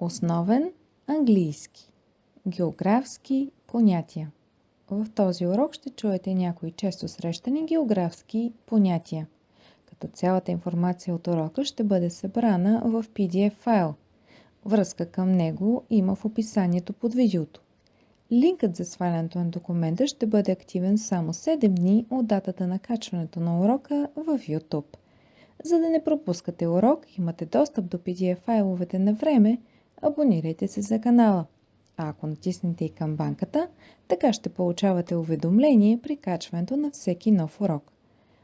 Основен английски. Географски понятия. В този урок ще чуете някои често срещани географски понятия, като цялата информация от урока ще бъде събрана в PDF файл. Връзка към него има в описанието под видеото. Линкът за свалянето на документа ще бъде активен само 7 дни от датата на качването на урока в YouTube. За да не пропускате урок, имате достъп до PDF файловете на време, абонирайте се за канала. А ако натиснете и камбанката, така ще получавате уведомление при качването на всеки нов урок.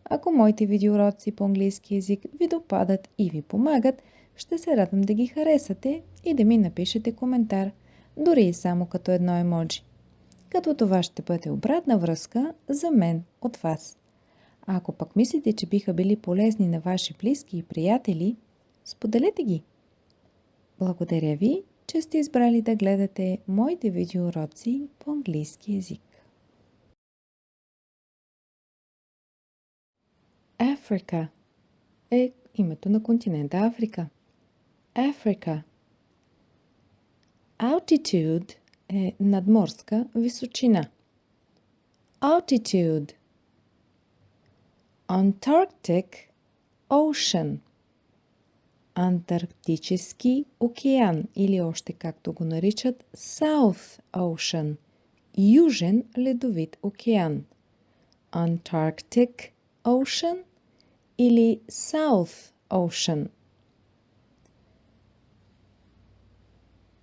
Ако моите видеоуроци по английски език ви допадат и ви помагат, ще се радвам да ги харесате и да ми напишете коментар, дори и само като едно емоджи. Като това ще бъде обратна връзка за мен от вас. А ако пък мислите, че биха били полезни на ваши близки и приятели, споделете ги. Благодаря ви, че сте избрали да гледате моите видеоуроци по английски език. Африка е името на континента Африка. Африка. Altitude е надморска височина. Altitude. Antarctic Ocean. Антарктически океан или още както го наричат South Ocean. Южен ледовит океан. Antarctic Ocean или South Ocean.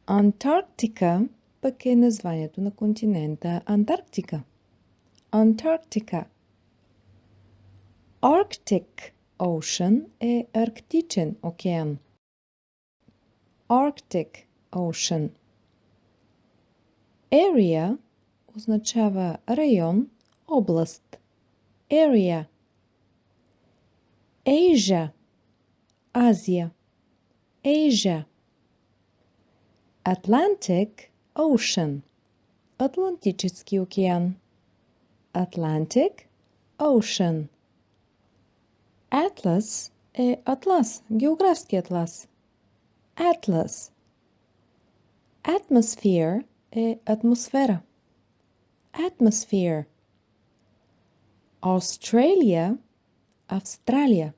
Антарктика пък е названието на континента Антарктика. Антарктика. Arctic Ocean е арктичен океан. Arctic Ocean. Area означава район, област. Area. Asia. Азия. Asia. Atlantic Ocean. Атлантически океан. Atlantic Ocean. Atlas е атлас, географски атлас. Atlas. Atmosphere е атмосфера. Atmosphere. Australia, Австралия.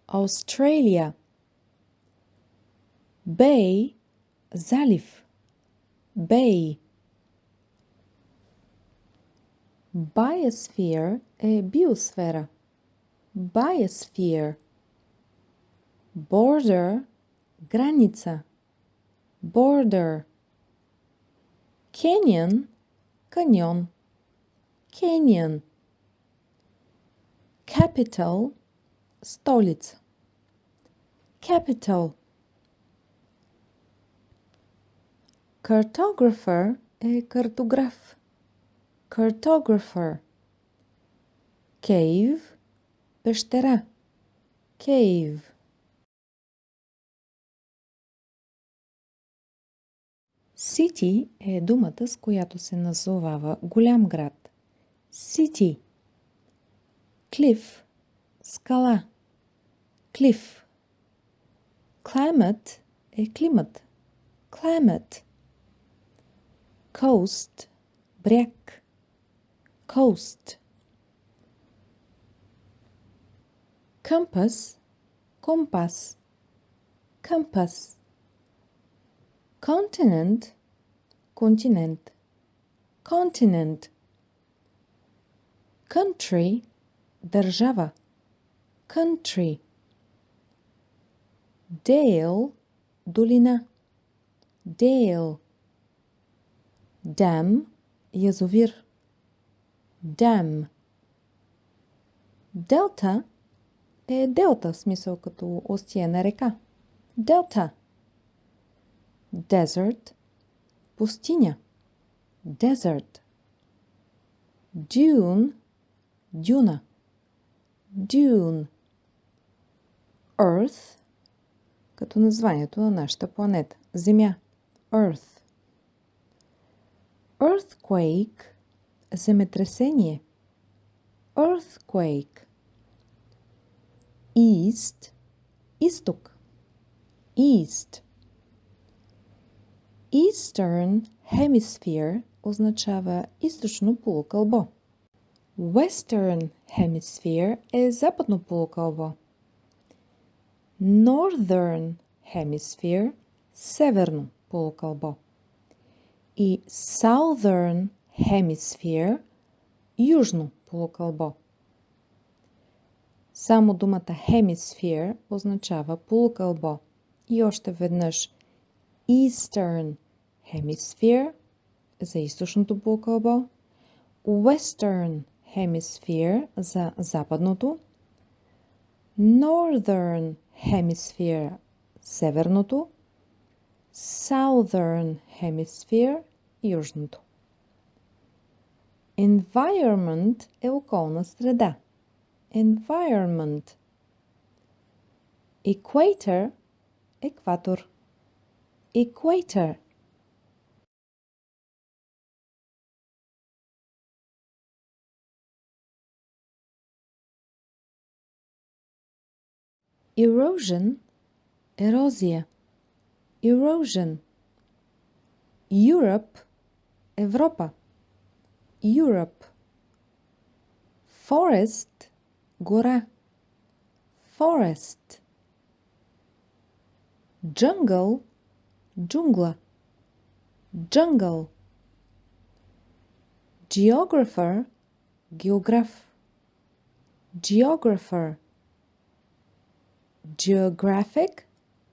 Australia. Bay, залив. Bay. Biosphere е биосфера. Biosphere. Border, граница. Border. Canyon, каньон. Canyon. Capital, столица. Capital. Cartographer е картограф. Cartographer. Cave, пещера. Cave. City е думата, с която се назовава голям град. City. Cliff, скала. Cliff. Climate е климат. Climate. Coast, бряг. Coast. Compass, компас. Compass. Continent, континент. Continent. Country, държава. Country. Dale, долина. Dale. Dam, язовир. Dam. Delta е делта, в смисъл като устие на река. Delta. Desert, пустиня. Desert. Dune, дюна. Dune. Earth, като названието на нашата планета. Земя. Earth. Earthquake, земетресение. Earthquake. East, изток. East. Eastern Hemisphere означава източно полукълбо. Western Hemisphere е западно полукълбо. Northern Hemisphere – северно полукълбо. И Southern Hemisphere – южно полукълбо. Само думата Hemisphere означава полукълбо. И още веднъж Eastern Hemisphere за източното полукълбо, Western Hemisphere за западното, Northern Hemisphere северното, Southern Hemisphere южното. Environment е околна среда. Environment. Equator – екватор. Equator. Erosion – ерозия. Erosion. Europe – Европа. Europe. Forest – гора. Forest. Jungle – джунгла. Jungle. Geographer – географ. Geographer. Geographic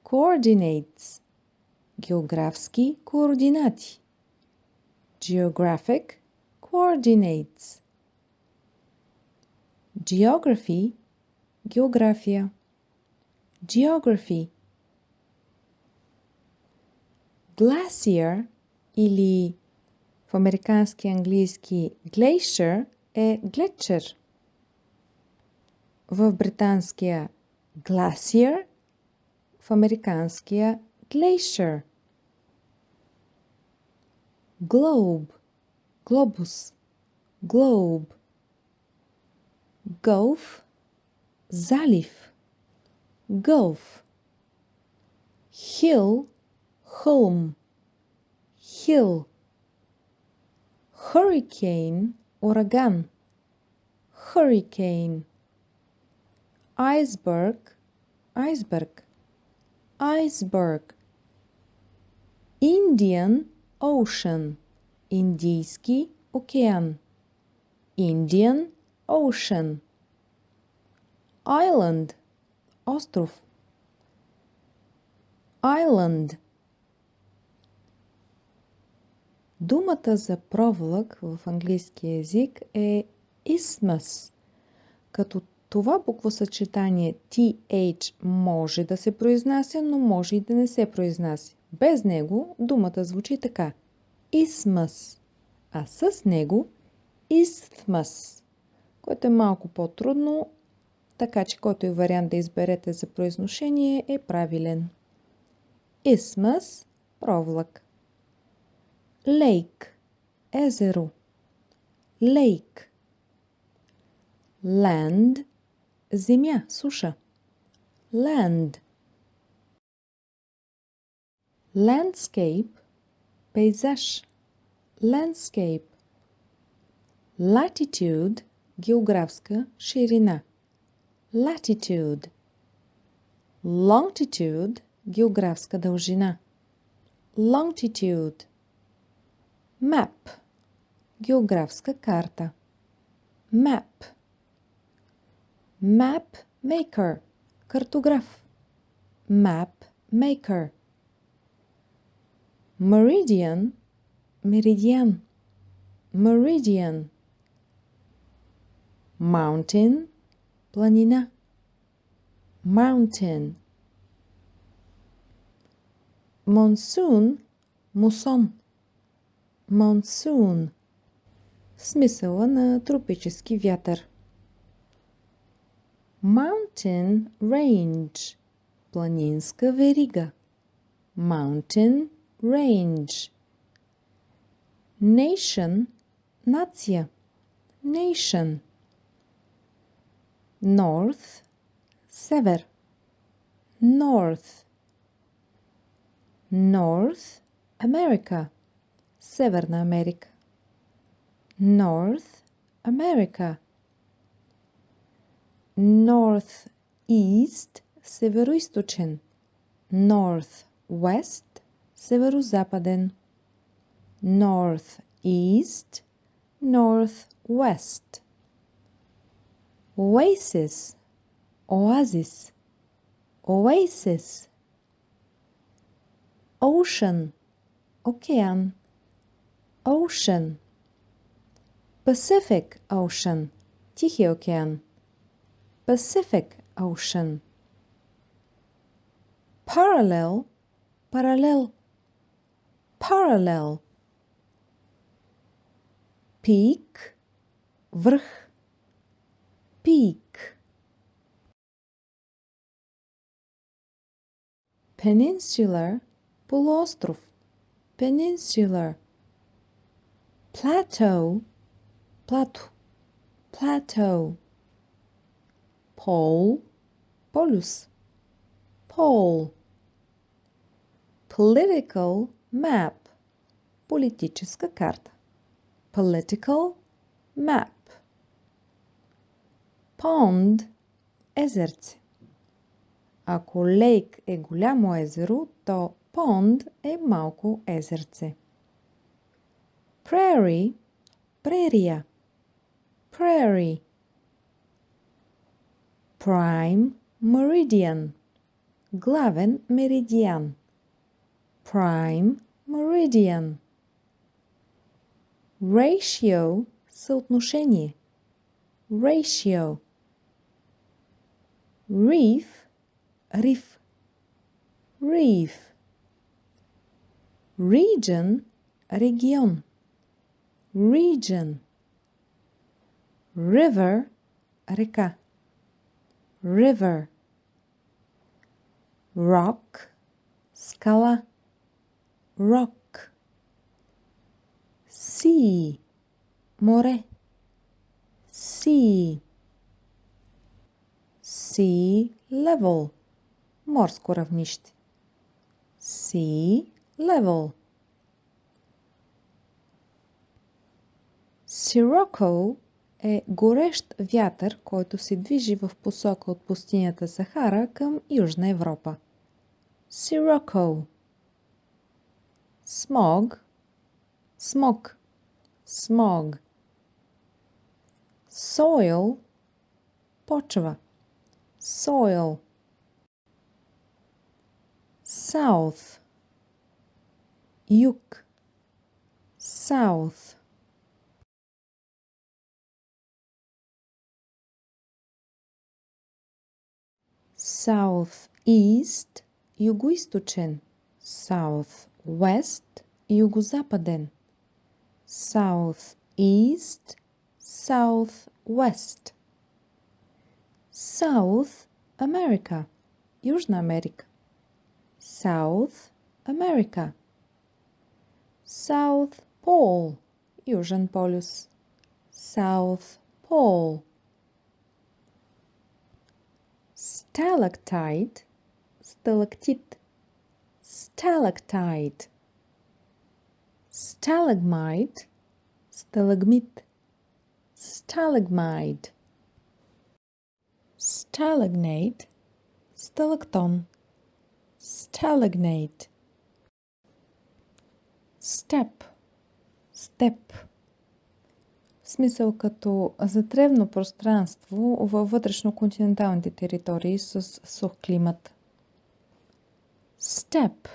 coordinates – географски координати. Geographic coordinates. Geography – география. Geography. Glacier или в американски и английски glacier е глетчер. В британския glacier, в американския glacier. Globe – глобус. Globe. Gulf – залив. Gulf. Hill – хълм. Hill. Hurricane – ураган. Hurricane. Iceberg – айсберг. Iceberg. Indian Ocean – Индийски океан. Indian Ocean. Island – остров. Island. Думата за провлак в английски език е isthmus, като това буквосъчетание TH може да се произнася, но може и да не се произнася. Без него думата звучи така isthmus, а с него isthmus, което е малко по-трудно, така че който и вариант да изберете за произношение е правилен. Isthmus – провлак. Lake – езеро. Lake. Land – земя, суша. Land. Landscape – пейзаж. Landscape. Latitude – географска ширина. Latitude. Longitude – географска дължина. Longitude. Map – географска карта. Map. Map maker – картограф. Map maker. Meridian – меридиан. Meridian. Mountain – планина. Mountain. Monsoon – мусон. Monsoon. В смисъла на тропически вятър. Mountain range – планинска верига. Mountain range. Nation – нация. Nation. North – север. North. North America, Северна Америка. North America. North East, североизточен. North West, северозападен. North East, North West. Oasis, оазис. Oasis. Ocean, океан. Ocean. Pacific Ocean, Тихий океан. Pacific Ocean. Parallel, паралел. Parallel. Peak, връх. Peak. Peninsular, полуостров. Peninsular. Plateau, плато. Plateau. Pole, полюс. Pole. Political map, политическа карта. Political map. Pond, езерце. Ако lake е голямо езеро, то pond е малко езерце. Prairie, прерия. Prairie. Prime meridian, главен меридиан. Prime meridian. Ratio, съотношение. Ratio. Reef, риф. Reef. Region, регион. Region. River, река. River. Rock, скала. Rock. Sea, море. Sea. Sea level, морско равнище. Sea level. Sirocco е горещ вятър, който се движи в посока от пустинята Сахара към Южна Европа. Sirocco. Smog, смог. Smog. Soil, почва. Soil. South, юг. South. South East, югоизточен. South West, югозападен. South East, South West. South America, Южна Америка. South America. South Pole, Южен полюс. South Pole. Stalactite, сталактит. Stalactite. Stalagmite, сталагмит. Stalagmite. Stalagnate, сталактон. Stalagnate. Steppe, степ. В смисъл като затревно пространство във вътрешно-континенталните територии с сух климат. Steppe.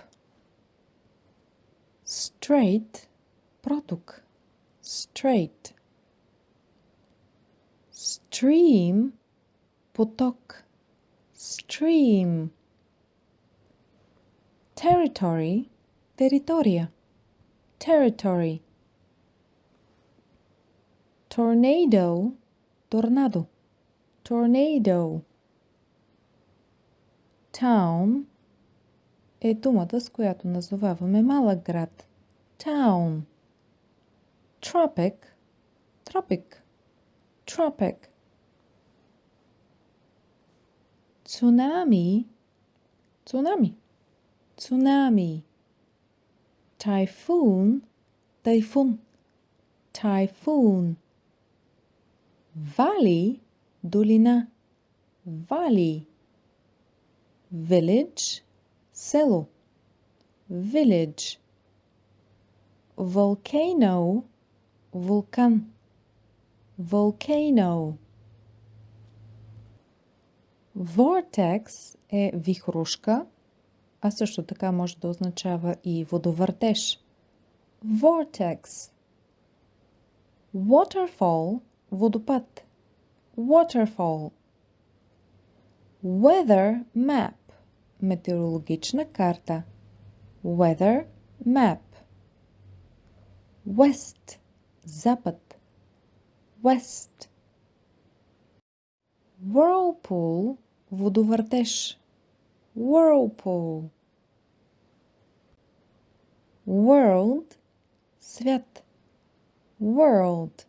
Strait, проток. Strait. Stream, поток. Stream. Territory, територия. Territory. Tornado, торнадо. Tornado. Town е думата, с която назоваваме малък град. Town. Tropic, тропик. Tropic. Tsunami, цунами. Tsunami. Typhoon, тайфун. Typhoon. Valley, долина. Valley. Village, село. Village. Volcano, вулкан. Volcano. Vortex е вихрушка, а също така може да означава и водовъртеж. Vortex. Waterfall, водопад. Waterfall. Weather map, метеорологична карта. Weather map. West, запад. West. Whirlpool, водовъртеж. Whirlpool. World, свят. World.